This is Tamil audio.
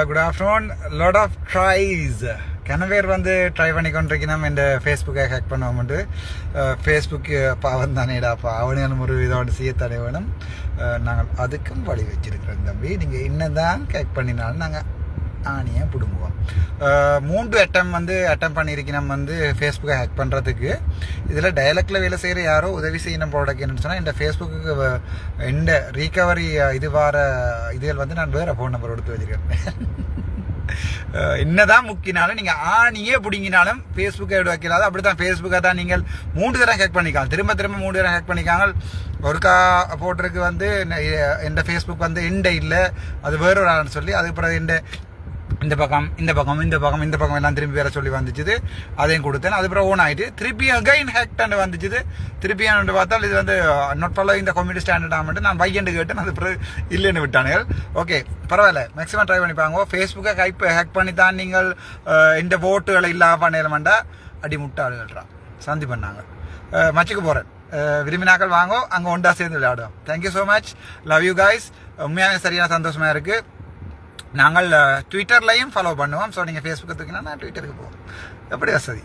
Good afternoon. லாட் ஆஃப் ட்ரைஸ் பேர் வந்து ட்ரை பண்ணி கொண்டிருக்கணும் இந்த ஃபேஸ்புக்கை ஹேக் பண்ணுவோம்ட்டு. ஃபேஸ்புக்கு பாவம் தானேடா, பாவனும் ஒரு இதோட செய்யத்தடை வேணும். நாங்கள் அதுக்கும் வழி வச்சிருக்கிறோம் தம்பி. நீங்கள் என்னதான் ஹேக் பண்ணினாலும் நாங்கள் ஆணியை பிடுங்குவோம். 3 அட்டம் பண்ணியிருக்கணும் வந்து ஃபேஸ்புக்கை ஹேக் பண்ணுறதுக்கு. இதில் டைலக்டில் வேலை செய்கிற யாரோ உதவி செய்யணும் ப்ராடக்ட் என்னன்னு சொன்னால் இந்த ஃபேஸ்புக்கு இந்த ரீகவரி இது வார இதில் வந்து நான் வேறு ஃபோன் நம்பர் எடுத்து வச்சுருக்கேன். என்னதான் முக்கினாலும் நீங்கள் ஆணியே பிடிங்கினாலும் ஃபேஸ்புக்கை எடு வைக்கலாது. அப்படி தான் ஃபேஸ்புக்கை தான் நீங்கள் 3 தரம் ஹேக் பண்ணிக்காங்க, திரும்ப 3 தரம் ஹேக் பண்ணிக்காங்க. ஒருக்கா போட்டிருக்கு வந்து இந்த ஃபேஸ்புக் வந்து எண்டை இல்லை, அது வேற ஒரு ஆள்னு சொல்லி அதுக்கு பிறகு இந்த பக்கம் எல்லாம் திரும்பி வேற சொல்லி வந்துச்சு. அதையும் கொடுத்தேன். அதுக்கப்புறம் ஓன் ஆகிட்டு திருப்பி அகைன் ஹேக்டாண்டு வந்துச்சு. திருப்பி பார்த்தால் இது வந்து நாட் ஃபாலோ இந்த கம்யூனிட்டி ஸ்டாண்டர்ட் ஆகிட்டு நான் பையன்ட்டு கேட்டேன். அது பிறகு இல்லைன்னு விட்டானுங்கள். ஓகே, பரவாயில்ல, மேக்ஸிமம் ட்ரை பண்ணிப்பாங்க. ஃபேஸ்புக்கை ஹேக் பண்ணி தான் நீங்கள் இந்த ஓட்டுகளை இல்லாம பண்ணலமாண்டா அடி முட்டாளுகள்றான் சந்தி பண்ணாங்க. மச்சுக்கு போகிறேன், விரும்பினாக்கள் வாங்கோ, அங்கே ஒன்றா சேர்ந்து விளையாடுவோம். Thank you so much, love you guys. உண்மையான சரியான சந்தோஷமாக இருக்குது. நாங்கள் ட்விட்டர்லையும் ஃபாலோ பண்ணுவோம். ஸோ நீங்கள் ஃபேஸ்புக்கு தூக்கினா நான் ட்விட்டருக்கு போவோம். எப்படி வசதி.